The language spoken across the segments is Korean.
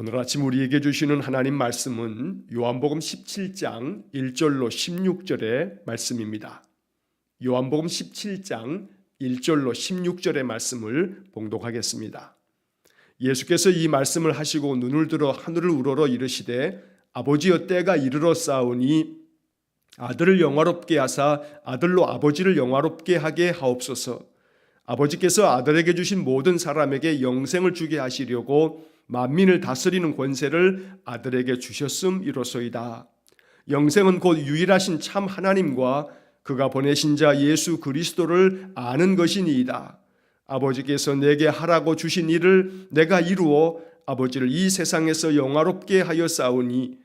오늘 아침 우리에게 주시는 하나님 말씀은 요한복음 17장 1절로 16절의 말씀입니다. 요한복음 17장 1절로 16절의 말씀을 봉독하겠습니다. 예수께서 이 말씀을 하시고 눈을 들어 하늘을 우러러 이르시되 아버지여 때가 이르러 싸우니 아들을 영화롭게 하사 아들로 아버지를 영화롭게 하게 하옵소서. 아버지께서 아들에게 주신 모든 사람에게 영생을 주게 하시려고 만민을 다스리는 권세를 아들에게 주셨음이로소이다. 영생은 곧 유일하신 참 하나님과 그가 보내신 자 예수 그리스도를 아는 것이니이다. 아버지께서 내게 하라고 주신 일을 내가 이루어 아버지를 이 세상에서 영화롭게 하여 싸우니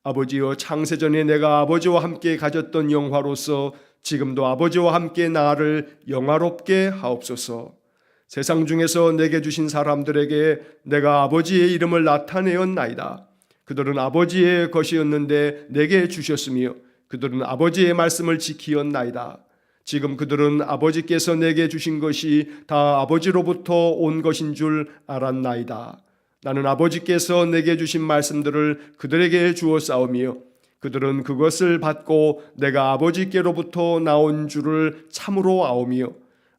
아버지여 창세전에 내가 아버지와 함께 가졌던 영화로서 지금도 아버지와 함께 나를 영화롭게 하옵소서. 세상 중에서 내게 주신 사람들에게 내가 아버지의 이름을 나타내었나이다. 그들은 아버지의 것이었는데 내게 주셨으며 그들은 아버지의 말씀을 지키었나이다. 지금 그들은 아버지께서 내게 주신 것이 다 아버지로부터 온 것인 줄 알았나이다. 나는 아버지께서 내게 주신 말씀들을 그들에게 주었사오며 그들은 그것을 받고 내가 아버지께로부터 나온 줄을 참으로 아오며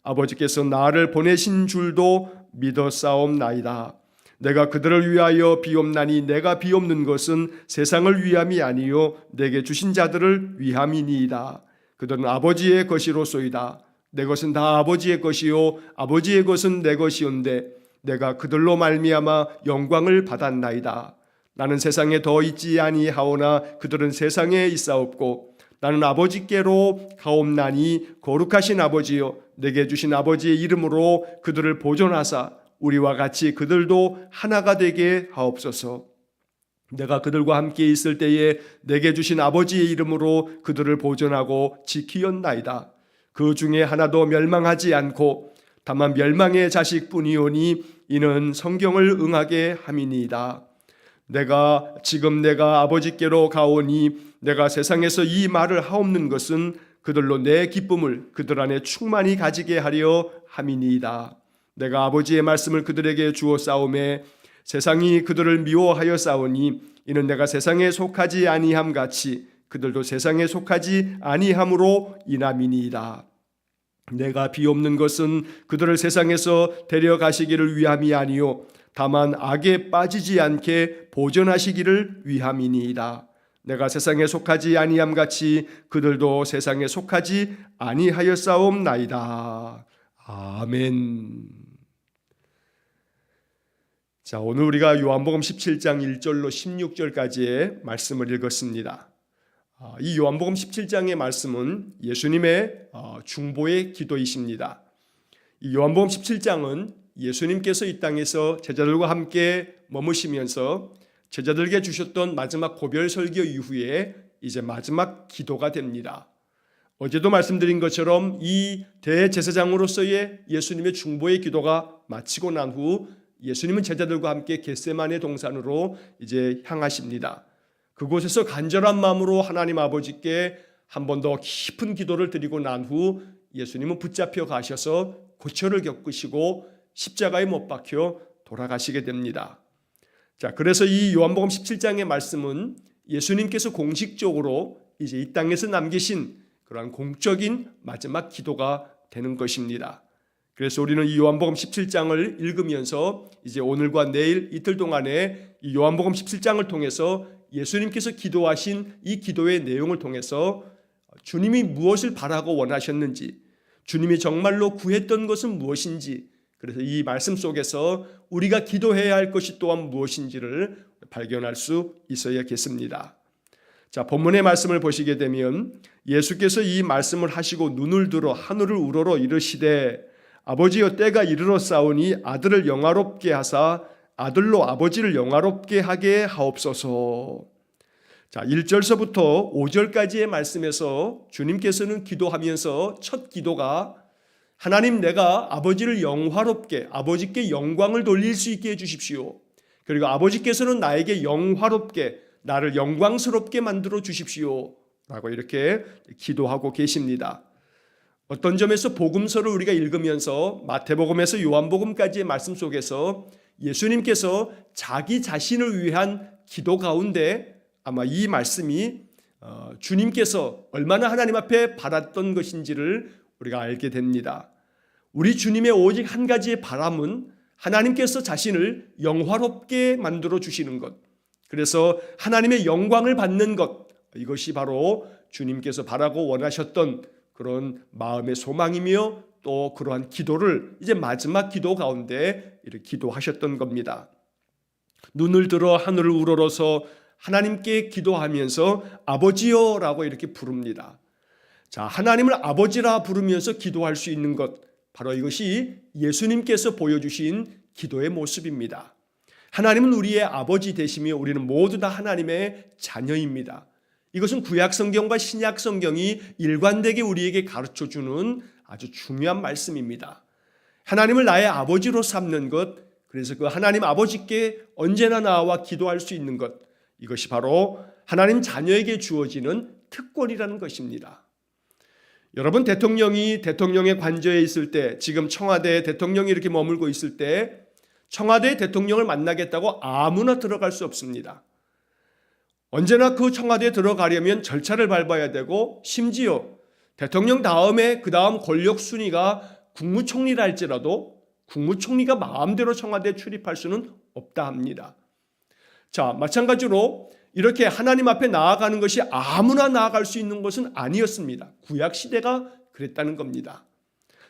아버지께서 나를 보내신 줄도 믿었사옵나이다. 내가 그들을 위하여 비옵나니 내가 비옵는 것은 세상을 위함이 아니요 내게 주신 자들을 위함이니이다. 그들은 아버지의 것이로소이다. 내 것은 다 아버지의 것이요 아버지의 것은 내 것이온데 내가 그들로 말미암아 영광을 받았나이다. 나는 세상에 더 있지 아니하오나 그들은 세상에 있사옵고 나는 아버지께로 가옵나니 거룩하신 아버지여 내게 주신 아버지의 이름으로 그들을 보존하사 우리와 같이 그들도 하나가 되게 하옵소서. 내가 그들과 함께 있을 때에 내게 주신 아버지의 이름으로 그들을 보존하고 지키었나이다. 그 중에 하나도 멸망하지 않고 다만 멸망의 자식뿐이오니 이는 성경을 응하게 함이니이다. 내가 아버지께로 가오니 내가 세상에서 이 말을 하옵는 것은 그들로 내 기쁨을 그들 안에 충만히 가지게 하려 함이니이다. 내가 아버지의 말씀을 그들에게 주어 싸움에 세상이 그들을 미워하여 싸우니 이는 내가 세상에 속하지 아니함 같이 그들도 세상에 속하지 아니함으로 인함이니이다. 내가 비옵는 것은 그들을 세상에서 데려가시기를 위함이 아니요 다만 악에 빠지지 않게 보존하시기를 위함이니이다. 내가 세상에 속하지 아니함 같이 그들도 세상에 속하지 아니하였사옵나이다. 아멘. 자, 오늘 우리가 요한복음 17장 1절로 16절까지의 말씀을 읽었습니다. 이 요한복음 17장의 말씀은 예수님의 중보의 기도이십니다. 이 요한복음 17장은 예수님께서 이 땅에서 제자들과 함께 머무시면서 제자들에게 주셨던 마지막 고별 설교 이후에 이제 마지막 기도가 됩니다. 어제도 말씀드린 것처럼 이 대제사장으로서의 예수님의 중보의 기도가 마치고 난 후 예수님은 제자들과 함께 겟세마네 동산으로 이제 향하십니다. 그곳에서 간절한 마음으로 하나님 아버지께 한 번 더 깊은 기도를 드리고 난 후 예수님은 붙잡혀 가셔서 고초를 겪으시고 십자가에 못 박혀 돌아가시게 됩니다. 자, 그래서 이 요한복음 17장의 말씀은 예수님께서 공식적으로 이제 이 땅에서 남기신 그러한 공적인 마지막 기도가 되는 것입니다. 그래서 우리는 이 요한복음 17장을 읽으면서 이제 오늘과 내일 이틀 동안에 이 요한복음 17장을 통해서 예수님께서 기도하신 이 기도의 내용을 통해서 주님이 무엇을 바라고 원하셨는지, 주님이 정말로 구했던 것은 무엇인지, 그래서 이 말씀 속에서 우리가 기도해야 할 것이 또한 무엇인지를 발견할 수 있어야겠습니다. 자, 본문의 말씀을 보시게 되면 예수께서 이 말씀을 하시고 눈을 들어 하늘을 우러러 이르시되 아버지여 때가 이르러 싸우니 아들을 영화롭게 하사 아들로 아버지를 영화롭게 하게 하옵소서. 자, 1절서부터 5절까지의 말씀에서 주님께서는 기도하면서 첫 기도가 하나님 내가 아버지를 영화롭게 아버지께 영광을 돌릴 수 있게 해주십시오. 그리고 아버지께서는 나에게 영화롭게 나를 영광스럽게 만들어 주십시오 라고 이렇게 기도하고 계십니다. 어떤 점에서 복음서를 우리가 읽으면서 마태복음에서 요한복음까지의 말씀 속에서 예수님께서 자기 자신을 위한 기도 가운데 아마 이 말씀이 주님께서 얼마나 하나님 앞에 바랐던 것인지를 우리가 알게 됩니다. 우리 주님의 오직 한 가지의 바람은 하나님께서 자신을 영화롭게 만들어 주시는 것, 그래서 하나님의 영광을 받는 것, 이것이 바로 주님께서 바라고 원하셨던 그런 마음의 소망이며 또 그러한 기도를 이제 마지막 기도 가운데 이렇게 기도하셨던 겁니다. 눈을 들어 하늘을 우러러서 하나님께 기도하면서 아버지여라고 이렇게 부릅니다. 자, 하나님을 아버지라 부르면서 기도할 수 있는 것, 바로 이것이 예수님께서 보여주신 기도의 모습입니다. 하나님은 우리의 아버지 되시며 우리는 모두 다 하나님의 자녀입니다. 이것은 구약 성경과 신약 성경이 일관되게 우리에게 가르쳐주는 아주 중요한 말씀입니다. 하나님을 나의 아버지로 삼는 것, 그래서 그 하나님 아버지께 언제나 나와 기도할 수 있는 것, 이것이 바로 하나님 자녀에게 주어지는 특권이라는 것입니다. 여러분, 대통령이 대통령의 관저에 있을 때, 지금 청와대 대통령이 이렇게 머물고 있을 때 청와대 대통령을 만나겠다고 아무나 들어갈 수 없습니다. 언제나 그 청와대에 들어가려면 절차를 밟아야 되고, 심지어 대통령 다음에 그 다음 권력 순위가 국무총리라 할지라도 국무총리가 마음대로 청와대에 출입할 수는 없다 합니다. 자, 마찬가지로 이렇게 하나님 앞에 나아가는 것이 아무나 나아갈 수 있는 것은 아니었습니다. 구약 시대가 그랬다는 겁니다.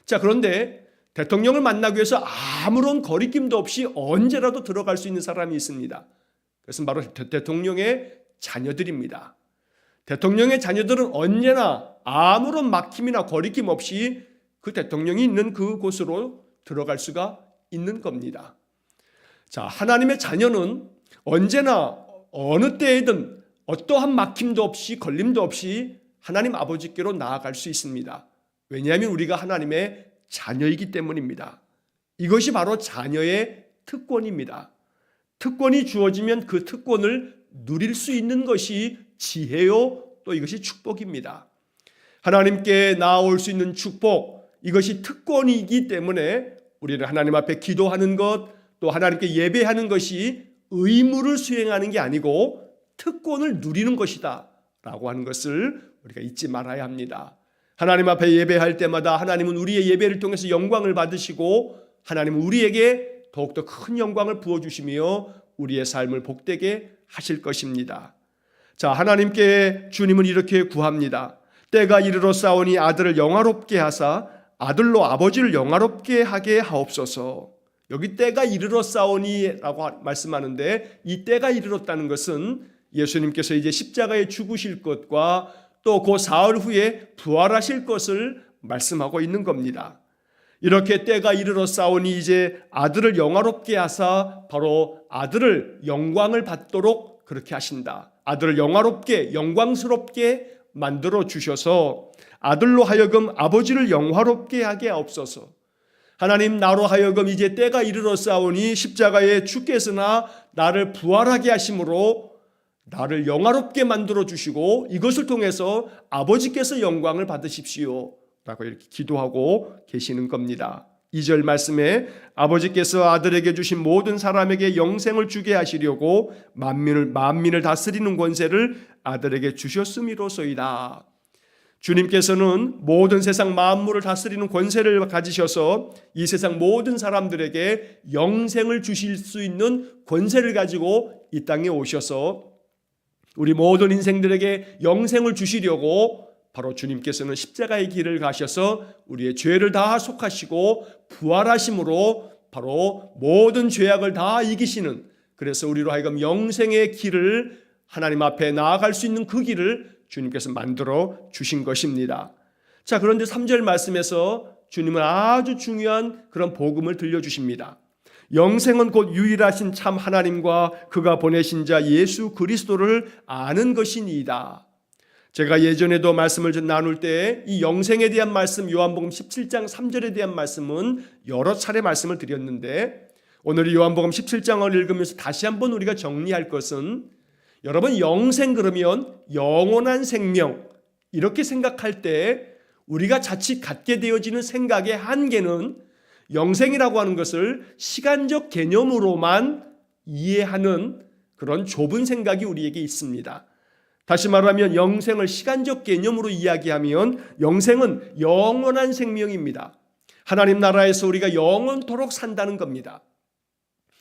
자, 그런데 대통령을 만나기 위해서 아무런 거리낌도 없이 언제라도 들어갈 수 있는 사람이 있습니다. 그것은 바로 대통령의 자녀들입니다. 대통령의 자녀들은 언제나 아무런 막힘이나 거리낌 없이 그 대통령이 있는 그곳으로 들어갈 수가 있는 겁니다. 자, 하나님의 자녀는 언제나 어느 때에든 어떠한 막힘도 없이 걸림도 없이 하나님 아버지께로 나아갈 수 있습니다. 왜냐하면 우리가 하나님의 자녀이기 때문입니다. 이것이 바로 자녀의 특권입니다. 특권이 주어지면 그 특권을 누릴 수 있는 것이 지혜요, 또 이것이 축복입니다. 하나님께 나아올 수 있는 축복, 이것이 특권이기 때문에 우리는 하나님 앞에 기도하는 것, 또 하나님께 예배하는 것이 의무를 수행하는 게 아니고 특권을 누리는 것이다 라고 하는 것을 우리가 잊지 말아야 합니다. 하나님 앞에 예배할 때마다 하나님은 우리의 예배를 통해서 영광을 받으시고 하나님은 우리에게 더욱더 큰 영광을 부어주시며 우리의 삶을 복되게 하실 것입니다. 자, 하나님께 주님은 이렇게 구합니다. 때가 이르러 싸우니 아들을 영화롭게 하사 아들로 아버지를 영화롭게 하게 하옵소서. 여기 때가 이르러 싸우니라고 말씀하는데, 이 때가 이르렀다는 것은 예수님께서 이제 십자가에 죽으실 것과 또 그 사흘 후에 부활하실 것을 말씀하고 있는 겁니다. 이렇게 때가 이르러 싸우니 이제 아들을 영화롭게 하사 바로 아들을 영광을 받도록 그렇게 하신다. 아들을 영화롭게 영광스럽게 만들어 주셔서 아들로 하여금 아버지를 영화롭게 하게 하옵소서. 하나님, 나로 하여금 이제 때가 이르러 싸우니 십자가에 주께서나 나를 부활하게 하심으로 나를 영화롭게 만들어 주시고 이것을 통해서 아버지께서 영광을 받으십시오 라고 이렇게 기도하고 계시는 겁니다. 2절 말씀에 아버지께서 아들에게 주신 모든 사람에게 영생을 주게 하시려고 만민을 다스리는 권세를 아들에게 주셨음이로소이다. 주님께서는 모든 세상 만물을 다스리는 권세를 가지셔서 이 세상 모든 사람들에게 영생을 주실 수 있는 권세를 가지고 이 땅에 오셔서 우리 모든 인생들에게 영생을 주시려고 바로 주님께서는 십자가의 길을 가셔서 우리의 죄를 다 속하시고 부활하심으로 바로 모든 죄악을 다 이기시는, 그래서 우리로 하여금 영생의 길을 하나님 앞에 나아갈 수 있는 그 길을 주님께서 만들어 주신 것입니다. 자, 그런데 3절 말씀에서 주님은 아주 중요한 그런 복음을 들려주십니다. 영생은 곧 유일하신 참 하나님과 그가 보내신 자 예수 그리스도를 아는 것이니이다. 제가 예전에도 말씀을 나눌 때 이 영생에 대한 말씀, 요한복음 17장 3절에 대한 말씀은 여러 차례 말씀을 드렸는데, 오늘 이 요한복음 17장을 읽으면서 다시 한번 우리가 정리할 것은, 여러분, 영생 그러면 영원한 생명 이렇게 생각할 때 우리가 자칫 갖게 되어지는 생각의 한계는 영생이라고 하는 것을 시간적 개념으로만 이해하는 그런 좁은 생각이 우리에게 있습니다. 다시 말하면 영생을 시간적 개념으로 이야기하면 영생은 영원한 생명입니다. 하나님 나라에서 우리가 영원토록 산다는 겁니다.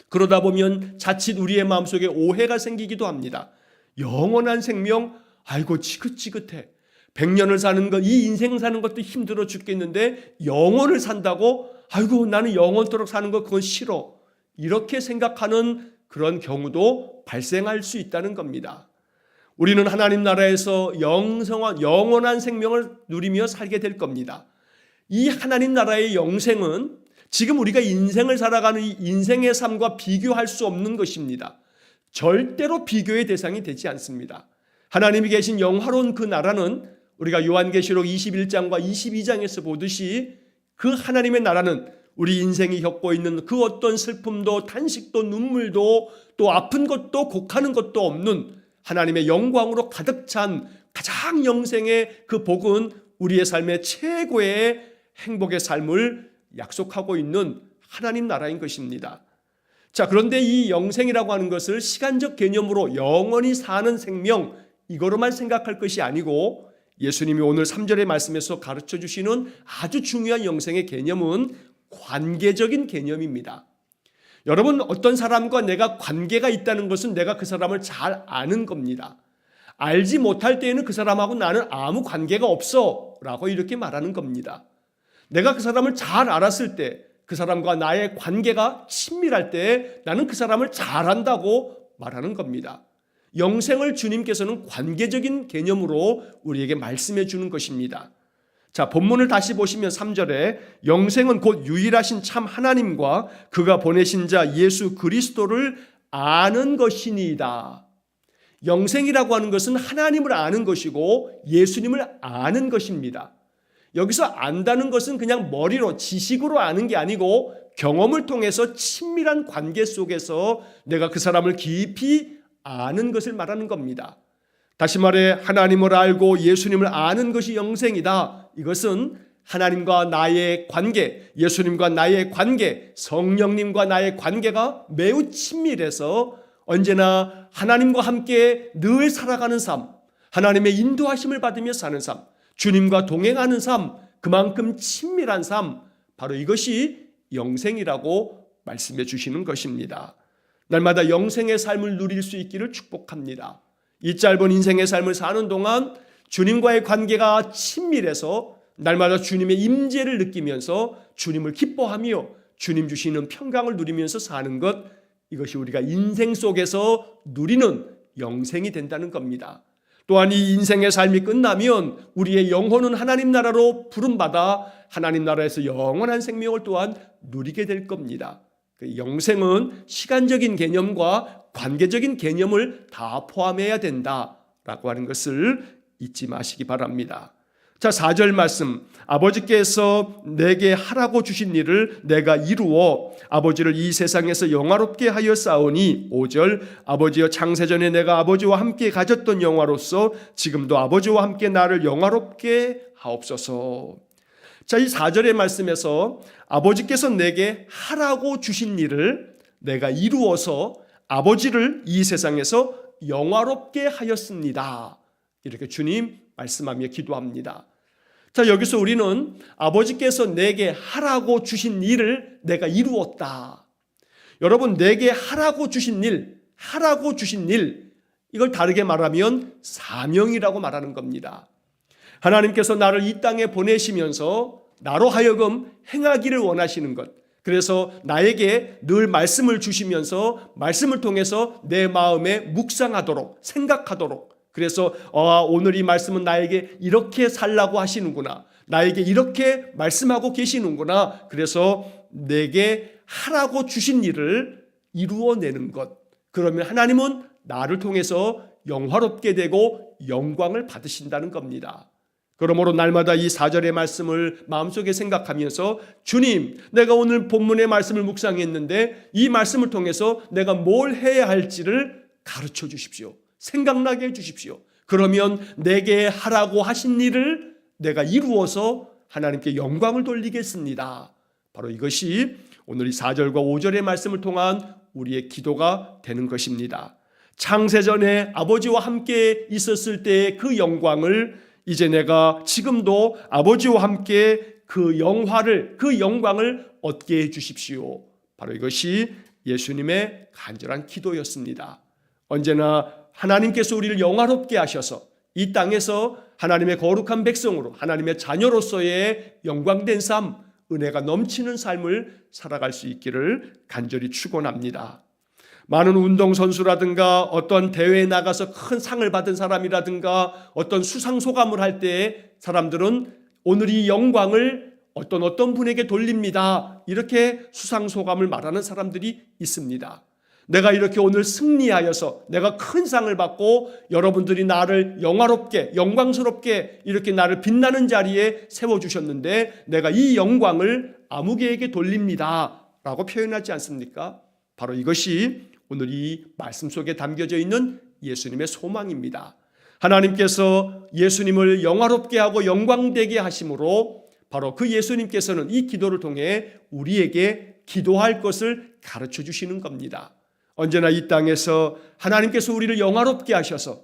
그러다 보면 자칫 우리의 마음속에 오해가 생기기도 합니다. 영원한 생명, 아이고 지긋지긋해. 100년을 사는 것, 이 인생 사는 것도 힘들어 죽겠는데 영원을 산다고? 아이고 나는 영원토록 사는 거 그건 싫어. 이렇게 생각하는 그런 경우도 발생할 수 있다는 겁니다. 우리는 하나님 나라에서 영원한 생명을 누리며 살게 될 겁니다. 이 하나님 나라의 영생은 지금 우리가 인생을 살아가는 이 인생의 삶과 비교할 수 없는 것입니다. 절대로 비교의 대상이 되지 않습니다. 하나님이 계신 영화로운 그 나라는 우리가 요한계시록 21장과 22장에서 보듯이 그 하나님의 나라는 우리 인생이 겪고 있는 그 어떤 슬픔도 탄식도 눈물도 또 아픈 것도 곡하는 것도 없는 하나님의 영광으로 가득 찬 가장 영생의 그 복은 우리의 삶의 최고의 행복의 삶을 약속하고 있는 하나님 나라인 것입니다. 자, 그런데 이 영생이라고 하는 것을 시간적 개념으로 영원히 사는 생명 이거로만 생각할 것이 아니고 예수님이 오늘 3절의 말씀에서 가르쳐 주시는 아주 중요한 영생의 개념은 관계적인 개념입니다. 여러분, 어떤 사람과 내가 관계가 있다는 것은 내가 그 사람을 잘 아는 겁니다. 알지 못할 때에는 그 사람하고 나는 아무 관계가 없어 라고 이렇게 말하는 겁니다. 내가 그 사람을 잘 알았을 때, 그 사람과 나의 관계가 친밀할 때 나는 그 사람을 잘 안다고 말하는 겁니다. 영생을 주님께서는 관계적인 개념으로 우리에게 말씀해 주는 것입니다. 자, 본문을 다시 보시면 3절에 영생은 곧 유일하신 참 하나님과 그가 보내신 자 예수 그리스도를 아는 것이니이다. 영생이라고 하는 것은 하나님을 아는 것이고 예수님을 아는 것입니다. 여기서 안다는 것은 그냥 머리로 지식으로 아는 게 아니고 경험을 통해서 친밀한 관계 속에서 내가 그 사람을 깊이 아는 것을 말하는 겁니다. 다시 말해 하나님을 알고 예수님을 아는 것이 영생이다. 이것은 하나님과 나의 관계, 예수님과 나의 관계, 성령님과 나의 관계가 매우 친밀해서 언제나 하나님과 함께 늘 살아가는 삶, 하나님의 인도하심을 받으며 사는 삶, 주님과 동행하는 삶, 그만큼 친밀한 삶, 바로 이것이 영생이라고 말씀해 주시는 것입니다. 날마다 영생의 삶을 누릴 수 있기를 축복합니다. 이 짧은 인생의 삶을 사는 동안 주님과의 관계가 친밀해서 날마다 주님의 임재를 느끼면서 주님을 기뻐하며 주님 주시는 평강을 누리면서 사는 것, 이것이 우리가 인생 속에서 누리는 영생이 된다는 겁니다. 또한 이 인생의 삶이 끝나면 우리의 영혼은 하나님 나라로 부름받아 하나님 나라에서 영원한 생명을 또한 누리게 될 겁니다. 영생은 시간적인 개념과 관계적인 개념을 다 포함해야 된다라고 하는 것을 잊지 마시기 바랍니다. 자, 4절 말씀, 아버지께서 내게 하라고 주신 일을 내가 이루어 아버지를 이 세상에서 영화롭게 하여 싸우니 5절, 아버지여 창세전에 내가 아버지와 함께 가졌던 영화로서 지금도 아버지와 함께 나를 영화롭게 하옵소서. 자, 이 4절의 말씀에서 아버지께서 내게 하라고 주신 일을 내가 이루어서 아버지를 이 세상에서 영화롭게 하였습니다. 이렇게 주님 말씀하며 기도합니다. 자, 여기서 우리는 아버지께서 내게 하라고 주신 일을 내가 이루었다. 여러분, 내게 하라고 주신 일, 이걸 다르게 말하면 사명이라고 말하는 겁니다. 하나님께서 나를 이 땅에 보내시면서 나로 하여금 행하기를 원하시는 것, 그래서 나에게 늘 말씀을 주시면서 말씀을 통해서 내 마음에 묵상하도록, 생각하도록, 그래서 오늘 이 말씀은 나에게 이렇게 살라고 하시는구나, 나에게 이렇게 말씀하고 계시는구나, 그래서 내게 하라고 주신 일을 이루어내는 것, 그러면 하나님은 나를 통해서 영화롭게 되고 영광을 받으신다는 겁니다. 그러므로 날마다 이 4절의 말씀을 마음속에 생각하면서 주님, 내가 오늘 본문의 말씀을 묵상했는데 이 말씀을 통해서 내가 뭘 해야 할지를 가르쳐 주십시오. 생각나게 해주십시오. 그러면 내게 하라고 하신 일을 내가 이루어서 하나님께 영광을 돌리겠습니다. 바로 이것이 오늘 이 4절과 5절의 말씀을 통한 우리의 기도가 되는 것입니다. 창세전에 아버지와 함께 있었을 때의 그 영광을 이제 내가 지금도 아버지와 함께 그 영광을 얻게 해 주십시오. 바로 이것이 예수님의 간절한 기도였습니다. 언제나 하나님께서 우리를 영화롭게 하셔서 이 땅에서 하나님의 거룩한 백성으로 하나님의 자녀로서의 영광된 삶, 은혜가 넘치는 삶을 살아갈 수 있기를 간절히 축원합니다. 많은 운동선수라든가 어떤 대회에 나가서 큰 상을 받은 사람이라든가 어떤 수상소감을 할 때 사람들은 오늘 이 영광을 어떤 분에게 돌립니다. 이렇게 수상소감을 말하는 사람들이 있습니다. 내가 이렇게 오늘 승리하여서 내가 큰 상을 받고 여러분들이 나를 영화롭게 영광스럽게 이렇게 나를 빛나는 자리에 세워주셨는데 내가 이 영광을 아무개에게 돌립니다 라고 표현하지 않습니까? 바로 이것이 오늘 이 말씀 속에 담겨져 있는 예수님의 소망입니다. 하나님께서 예수님을 영화롭게 하고 영광되게 하심으로 바로 그 예수님께서는 이 기도를 통해 우리에게 기도할 것을 가르쳐 주시는 겁니다. 언제나 이 땅에서 하나님께서 우리를 영화롭게 하셔서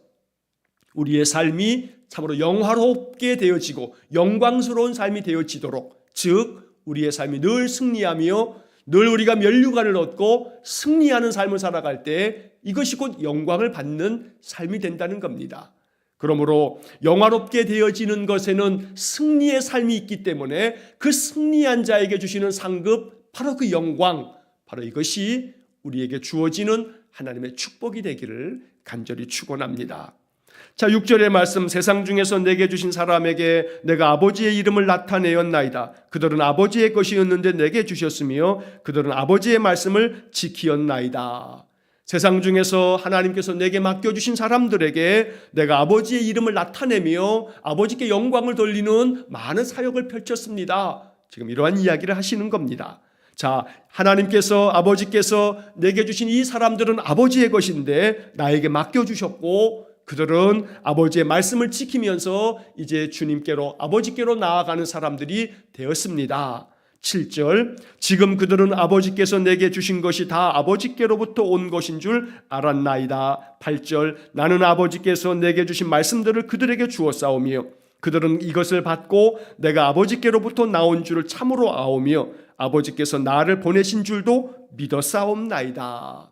우리의 삶이 참으로 영화롭게 되어지고 영광스러운 삶이 되어지도록, 즉 우리의 삶이 늘 승리하며 늘 우리가 면류관을 얻고 승리하는 삶을 살아갈 때 이것이 곧 영광을 받는 삶이 된다는 겁니다. 그러므로 영화롭게 되어지는 것에는 승리의 삶이 있기 때문에 그 승리한 자에게 주시는 상급, 바로 그 영광, 바로 이것이 우리에게 주어지는 하나님의 축복이 되기를 간절히 축원합니다. 자, 6절의 말씀, 세상 중에서 내게 주신 사람에게 내가 아버지의 이름을 나타내었나이다. 그들은 아버지의 것이었는데 내게 주셨으며 그들은 아버지의 말씀을 지키었나이다. 세상 중에서 하나님께서 내게 맡겨주신 사람들에게 내가 아버지의 이름을 나타내며 아버지께 영광을 돌리는 많은 사역을 펼쳤습니다. 지금 이러한 이야기를 하시는 겁니다. 자, 하나님께서 아버지께서 내게 주신 이 사람들은 아버지의 것인데 나에게 맡겨주셨고 그들은 아버지의 말씀을 지키면서 이제 주님께로 아버지께로 나아가는 사람들이 되었습니다. 7절, 지금 그들은 아버지께서 내게 주신 것이 다 아버지께로부터 온 것인 줄 알았나이다. 8절, 나는 아버지께서 내게 주신 말씀들을 그들에게 주었사오며 그들은 이것을 받고 내가 아버지께로부터 나온 줄을 참으로 아오며 아버지께서 나를 보내신 줄도 믿었사옵나이다.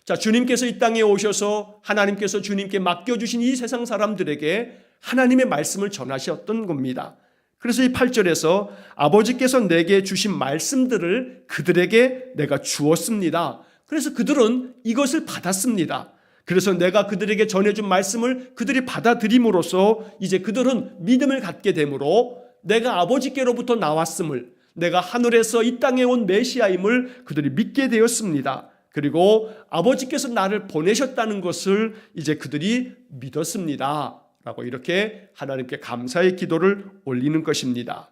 자, 주님께서 이 땅에 오셔서 하나님께서 주님께 맡겨주신 이 세상 사람들에게 하나님의 말씀을 전하셨던 겁니다. 그래서 이 8절에서 아버지께서 내게 주신 말씀들을 그들에게 내가 주었습니다. 그래서 그들은 이것을 받았습니다. 그래서 내가 그들에게 전해준 말씀을 그들이 받아들임으로써 이제 그들은 믿음을 갖게 되므로 내가 아버지께로부터 나왔음을, 내가 하늘에서 이 땅에 온 메시아임을 그들이 믿게 되었습니다. 그리고 아버지께서 나를 보내셨다는 것을 이제 그들이 믿었습니다. 라고 이렇게 하나님께 감사의 기도를 올리는 것입니다.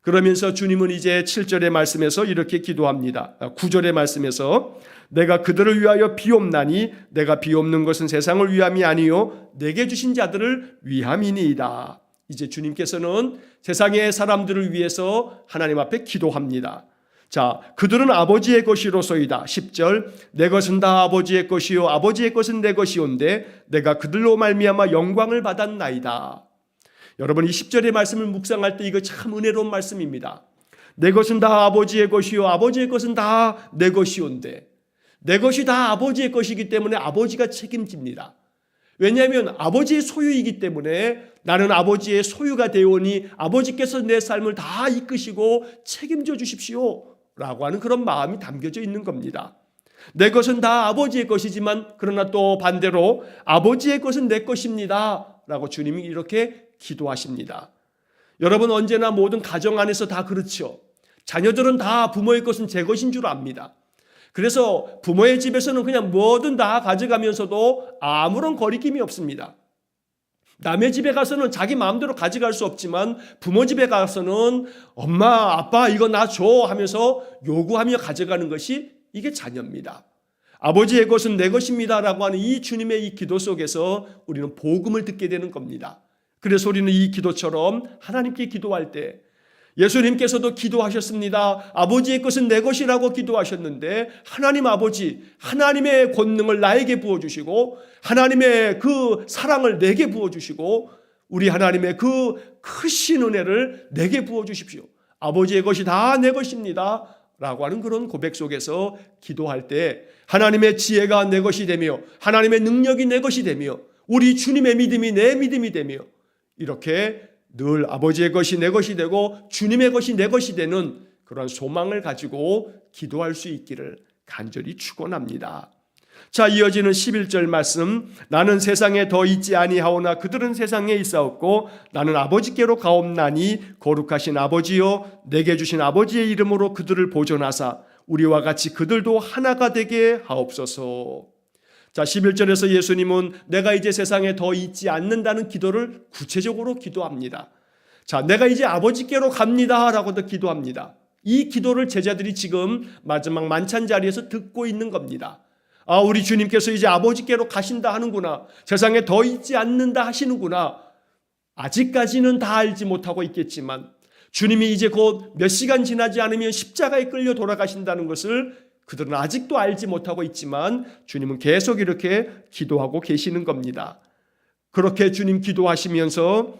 그러면서 주님은 이제 7절의 말씀에서 이렇게 기도합니다. 9절의 말씀에서 내가 그들을 위하여 비옵나니 내가 비옵는 것은 세상을 위함이 아니요 내게 주신 자들을 위함이니이다. 이제 주님께서는 세상의 사람들을 위해서 하나님 앞에 기도합니다. 자, 그들은 아버지의 것이로소이다. 10절, 내 것은 다 아버지의 것이요 아버지의 것은 내 것이온데 내가 그들로 말미암아 영광을 받았나이다. 여러분, 이 10절의 말씀을 묵상할 때 이거 참 은혜로운 말씀입니다. 내 것은 다 아버지의 것이요 아버지의 것은 다 내 것이온데, 내 것이 다 아버지의 것이기 때문에 아버지가 책임집니다. 왜냐하면 아버지의 소유이기 때문에 나는 아버지의 소유가 되오니 아버지께서 내 삶을 다 이끄시고 책임져 주십시오 라고 하는 그런 마음이 담겨져 있는 겁니다. 내 것은 다 아버지의 것이지만 그러나 또 반대로 아버지의 것은 내 것입니다 라고 주님이 이렇게 기도하십니다. 여러분, 언제나 모든 가정 안에서 다 그렇죠. 자녀들은 다 부모의 것은 제 것인 줄 압니다. 그래서 부모의 집에서는 그냥 뭐든 다 가져가면서도 아무런 거리낌이 없습니다. 남의 집에 가서는 자기 마음대로 가져갈 수 없지만 부모 집에 가서는 엄마, 아빠 이거 나 줘 하면서 요구하며 가져가는 것이 이게 자녀입니다. 아버지의 것은 내 것입니다 라고 하는 이 주님의 이 기도 속에서 우리는 복음을 듣게 되는 겁니다. 그래서 우리는 이 기도처럼 하나님께 기도할 때 예수님께서도 기도하셨습니다. 아버지의 것은 내 것이라고 기도하셨는데 하나님 아버지, 하나님의 권능을 나에게 부어주시고 하나님의 그 사랑을 내게 부어주시고 우리 하나님의 그 크신 은혜를 내게 부어주십시오. 아버지의 것이 다 내 것입니다 라고 하는 그런 고백 속에서 기도할 때 하나님의 지혜가 내 것이 되며 하나님의 능력이 내 것이 되며 우리 주님의 믿음이 내 믿음이 되며 이렇게 늘 아버지의 것이 내 것이 되고 주님의 것이 내 것이 되는 그런 소망을 가지고 기도할 수 있기를 간절히 축원합니다. 자, 이어지는 11절 말씀. 나는 세상에 더 있지 아니하오나 그들은 세상에 있사옵고 나는 아버지께로 가옵나니 거룩하신 아버지여 내게 주신 아버지의 이름으로 그들을 보존하사 우리와 같이 그들도 하나가 되게 하옵소서. 자, 11절에서 예수님은 내가 이제 세상에 더 있지 않는다는 기도를 구체적으로 기도합니다. 자, 내가 이제 아버지께로 갑니다 라고도 기도합니다. 이 기도를 제자들이 지금 마지막 만찬 자리에서 듣고 있는 겁니다. 아, 우리 주님께서 이제 아버지께로 가신다 하는구나. 세상에 더 있지 않는다 하시는구나. 아직까지는 다 알지 못하고 있겠지만 주님이 이제 곧 몇 시간 지나지 않으면 십자가에 끌려 돌아가신다는 것을 그들은 아직도 알지 못하고 있지만 주님은 계속 이렇게 기도하고 계시는 겁니다. 그렇게 주님 기도하시면서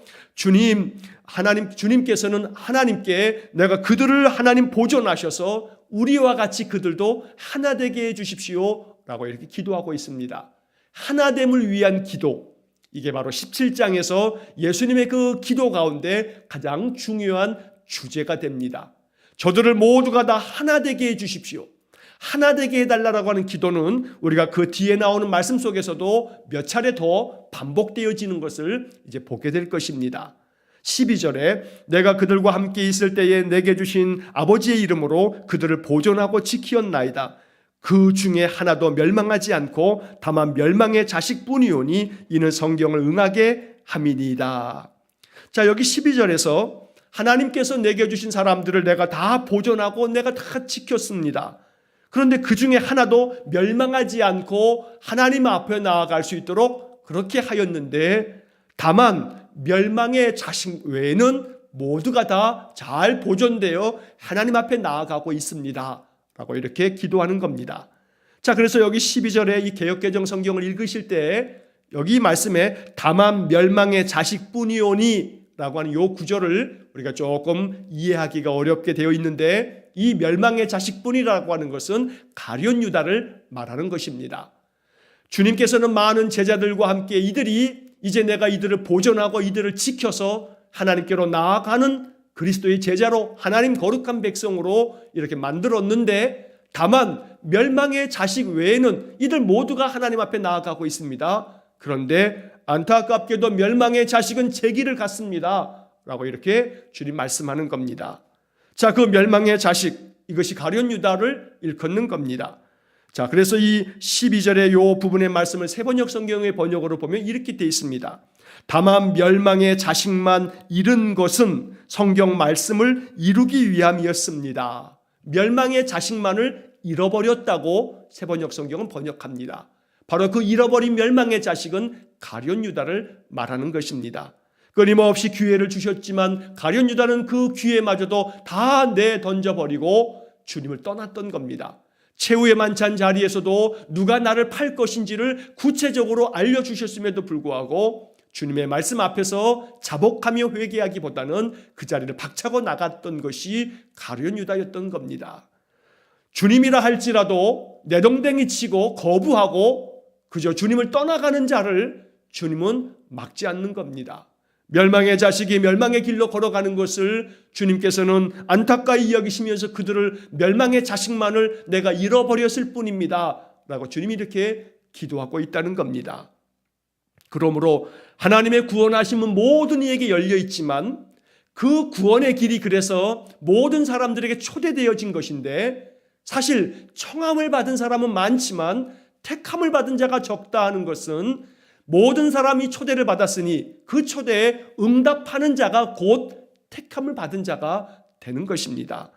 주님께서는 하나님께 내가 그들을 하나님 보존하셔서 우리와 같이 그들도 하나 되게 해 주십시오 라고 이렇게 기도하고 있습니다. 하나됨을 위한 기도, 이게 바로 17장에서 예수님의 그 기도 가운데 가장 중요한 주제가 됩니다. 저들을 모두가 다 하나 되게 해 주십시오. 하나 되게 해달라고 하는 기도는 우리가 그 뒤에 나오는 말씀 속에서도 몇 차례 더 반복되어지는 것을 이제 보게 될 것입니다. 12절에 내가 그들과 함께 있을 때에 내게 주신 아버지의 이름으로 그들을 보존하고 지키었나이다. 그 중에 하나도 멸망하지 않고 다만 멸망의 자식뿐이오니 이는 성경을 응하게 함이니이다. 자, 여기 12절에서 하나님께서 내게 주신 사람들을 내가 다 보존하고 내가 다 지켰습니다. 그런데 그 중에 하나도 멸망하지 않고 하나님 앞에 나아갈 수 있도록 그렇게 하였는데 다만 멸망의 자식 외에는 모두가 다 잘 보존되어 하나님 앞에 나아가고 있습니다 라고 이렇게 기도하는 겁니다. 자, 그래서 여기 12절에 이 개역개정 성경을 읽으실 때 여기 말씀에 다만 멸망의 자식뿐이오니 라고 하는 이 구절을 우리가 조금 이해하기가 어렵게 되어 있는데 이 멸망의 자식뿐이라고 하는 것은 가룟 유다를 말하는 것입니다. 주님께서는 많은 제자들과 함께 이제 내가 이들을 보존하고 이들을 지켜서 하나님께로 나아가는 그리스도의 제자로 하나님 거룩한 백성으로 이렇게 만들었는데 다만 멸망의 자식 외에는 이들 모두가 하나님 앞에 나아가고 있습니다. 그런데 안타깝게도 멸망의 자식은 제 길을 갔습니다 라고 이렇게 주님 말씀하는 겁니다. 자, 그 멸망의 자식, 이것이 가룟 유다를 일컫는 겁니다. 자, 그래서 이 12절의 요 부분의 말씀을 세번역 성경의 번역으로 보면 이렇게 되어 있습니다. 다만 멸망의 자식만 잃은 것은 성경 말씀을 이루기 위함이었습니다. 멸망의 자식만을 잃어버렸다고 세번역 성경은 번역합니다. 바로 그 잃어버린 멸망의 자식은 가룟 유다를 말하는 것입니다. 끊임없이 기회를 주셨지만 가룟 유다는 그 기회마저도 다 내던져버리고 주님을 떠났던 겁니다. 최후의 만찬 자리에서도 누가 나를 팔 것인지를 구체적으로 알려주셨음에도 불구하고 주님의 말씀 앞에서 자복하며 회개하기보다는 그 자리를 박차고 나갔던 것이 가룟 유다였던 겁니다. 주님이라 할지라도 내동댕이 치고 거부하고 그저 주님을 떠나가는 자를 주님은 막지 않는 겁니다. 멸망의 자식이 멸망의 길로 걸어가는 것을 주님께서는 안타까이 여기시면서 그들을 멸망의 자식만을 내가 잃어버렸을 뿐입니다 라고 주님이 이렇게 기도하고 있다는 겁니다. 그러므로 하나님의 구원하심은 모든 이에게 열려 있지만 그 구원의 길이 그래서 모든 사람들에게 초대되어진 것인데 사실 청함을 받은 사람은 많지만 택함을 받은 자가 적다 하는 것은 모든 사람이 초대를 받았으니 그 초대에 응답하는 자가 곧 택함을 받은 자가 되는 것입니다.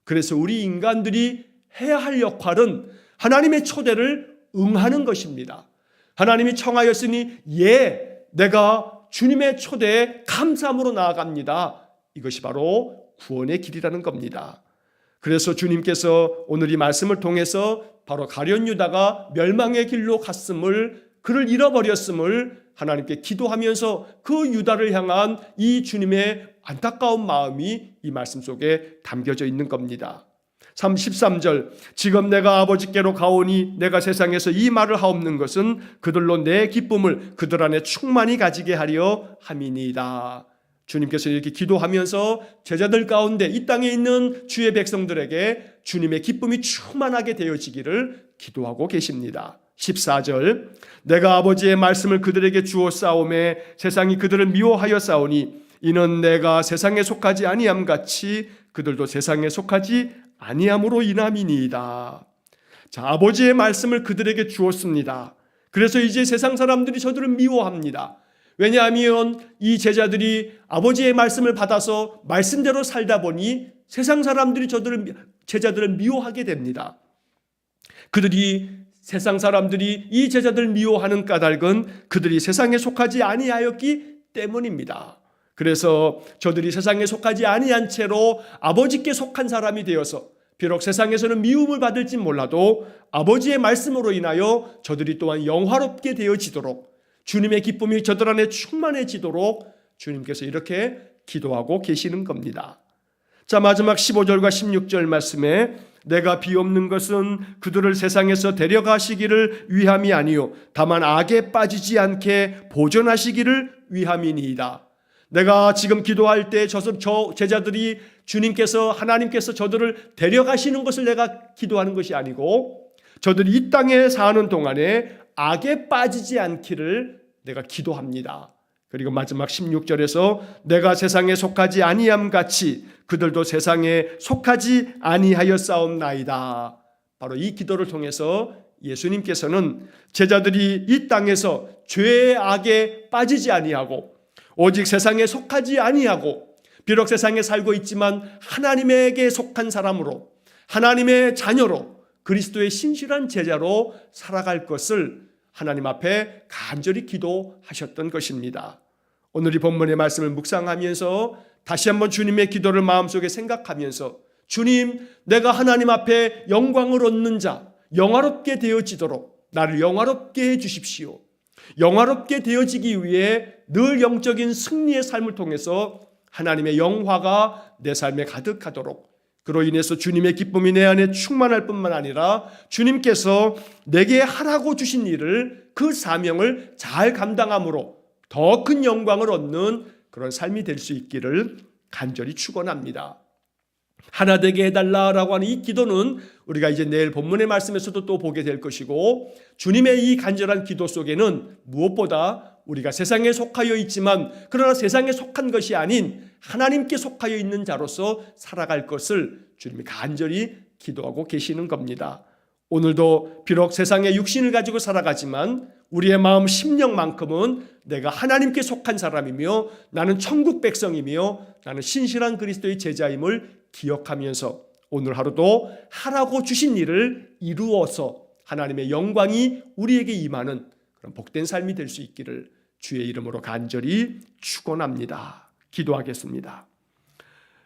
그래서 우리 인간들이 해야 할 역할은 하나님의 초대를 응하는 것입니다. 하나님이 청하였으니 내가 주님의 초대에 감사함으로 나아갑니다. 이것이 바로 구원의 길이라는 겁니다. 그래서 주님께서 오늘 이 말씀을 통해서 바로 가룟 유다가 멸망의 길로 갔음을, 그를 잃어버렸음을 하나님께 기도하면서 그 유다를 향한 이 주님의 안타까운 마음이 이 말씀 속에 담겨져 있는 겁니다. 13절, 지금 내가 아버지께로 가오니 내가 세상에서 이 말을 하옵는 것은 그들로 내 기쁨을 그들 안에 충만히 가지게 하려 함이니이다. 주님께서 이렇게 기도하면서 제자들 가운데 이 땅에 있는 주의 백성들에게 주님의 기쁨이 충만하게 되어지기를 기도하고 계십니다. 14절, 내가 아버지의 말씀을 그들에게 주어 싸움에 세상이 그들을 미워하여 싸우니 이는 내가 세상에 속하지 아니함 같이 그들도 세상에 속하지 아니함으로 인함이니이다. 자, 아버지의 말씀을 그들에게 주었습니다. 그래서 이제 세상 사람들이 저들을 미워합니다. 왜냐하면 이 제자들이 아버지의 말씀을 받아서 말씀대로 살다 보니 세상 사람들이 제자들을 미워하게 됩니다. 세상 사람들이 이 제자들을 미워하는 까닭은 그들이 세상에 속하지 아니하였기 때문입니다. 그래서 저들이 세상에 속하지 아니한 채로 아버지께 속한 사람이 되어서 비록 세상에서는 미움을 받을지 몰라도 아버지의 말씀으로 인하여 저들이 또한 영화롭게 되어지도록, 주님의 기쁨이 저들 안에 충만해지도록 주님께서 이렇게 기도하고 계시는 겁니다. 자, 마지막 15절과 16절 말씀에 내가 비옵는 것은 그들을 세상에서 데려가시기를 위함이 아니요 다만 악에 빠지지 않게 보존하시기를 위함이니이다. 내가 지금 기도할 때 저 제자들이 하나님께서 저들을 데려가시는 것을 내가 기도하는 것이 아니고 저들이 이 땅에 사는 동안에 악에 빠지지 않기를 내가 기도합니다. 그리고 마지막 16절에서 내가 세상에 속하지 아니함 같이 그들도 세상에 속하지 아니하였사옵나이다. 바로 이 기도를 통해서 예수님께서는 제자들이 이 땅에서 죄의 악에 빠지지 아니하고 오직 세상에 속하지 아니하고 비록 세상에 살고 있지만 하나님에게 속한 사람으로, 하나님의 자녀로, 그리스도의 신실한 제자로 살아갈 것을 하나님 앞에 간절히 기도하셨던 것입니다. 오늘 이 본문의 말씀을 묵상하면서 다시 한번 주님의 기도를 마음속에 생각하면서 주님, 내가 하나님 앞에 영광을 얻는 자, 영화롭게 되어지도록 나를 영화롭게 해 주십시오. 영화롭게 되어지기 위해 늘 영적인 승리의 삶을 통해서 하나님의 영화가 내 삶에 가득하도록, 그로 인해서 주님의 기쁨이 내 안에 충만할 뿐만 아니라 주님께서 내게 하라고 주신 일을, 그 사명을 잘 감당함으로 더 큰 영광을 얻는 그런 삶이 될 수 있기를 간절히 축원합니다. 하나 되게 해달라라고 하는 이 기도는 우리가 이제 내일 본문의 말씀에서도 또 보게 될 것이고, 주님의 이 간절한 기도 속에는 무엇보다 우리가 세상에 속하여 있지만 그러나 세상에 속한 것이 아닌 하나님께 속하여 있는 자로서 살아갈 것을 주님이 간절히 기도하고 계시는 겁니다. 오늘도 비록 세상에 육신을 가지고 살아가지만 우리의 마음 심령만큼은 내가 하나님께 속한 사람이며 나는 천국 백성이며 나는 신실한 그리스도의 제자임을 기억하면서 오늘 하루도 하라고 주신 일을 이루어서 하나님의 영광이 우리에게 임하는 그런 복된 삶이 될 수 있기를 주의 이름으로 간절히 축원합니다. 기도하겠습니다.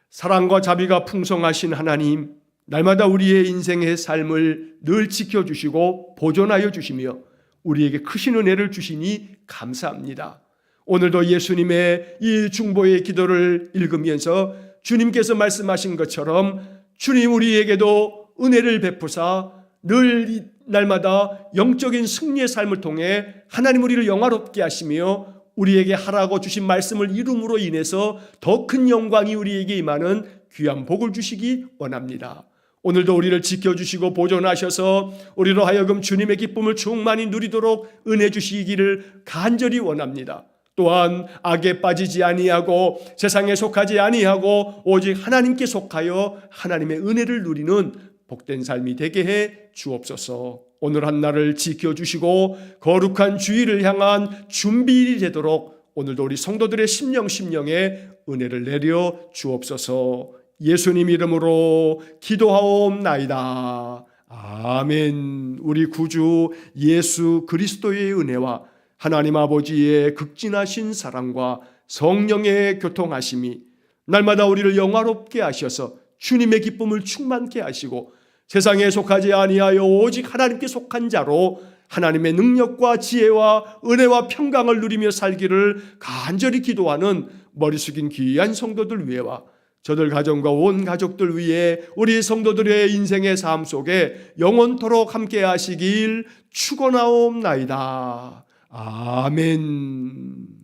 사랑과 자비가 풍성하신 하나님, 날마다 우리의 인생의 삶을 늘 지켜주시고 보존하여 주시며 우리에게 크신 은혜를 주시니 감사합니다. 오늘도 예수님의 이 중보의 기도를 읽으면서 주님께서 말씀하신 것처럼 주님 우리에게도 은혜를 베푸사 늘 날마다 영적인 승리의 삶을 통해 하나님 우리를 영화롭게 하시며 우리에게 하라고 주신 말씀을 이룸으로 인해서 더 큰 영광이 우리에게 임하는 귀한 복을 주시기 원합니다. 오늘도 우리를 지켜주시고 보존하셔서 우리로 하여금 주님의 기쁨을 충만히 누리도록 은혜 주시기를 간절히 원합니다. 또한 악에 빠지지 아니하고 세상에 속하지 아니하고 오직 하나님께 속하여 하나님의 은혜를 누리는 복된 삶이 되게 해 주옵소서. 오늘 한날을 지켜주시고 거룩한 주일을 향한 준비일이 되도록 오늘도 우리 성도들의 심령에 은혜를 내려 주옵소서. 예수님 이름으로 기도하옵나이다. 아멘. 우리 구주 예수 그리스도의 은혜와 하나님 아버지의 극진하신 사랑과 성령의 교통하심이 날마다 우리를 영화롭게 하셔서 주님의 기쁨을 충만케 하시고 세상에 속하지 아니하여 오직 하나님께 속한 자로 하나님의 능력과 지혜와 은혜와 평강을 누리며 살기를 간절히 기도하는 머리 숙인 귀한 성도들 위해와 저들 가정과 온 가족들 위해 우리 성도들의 인생의 삶 속에 영원토록 함께 하시길 축원하옵나이다. 아멘.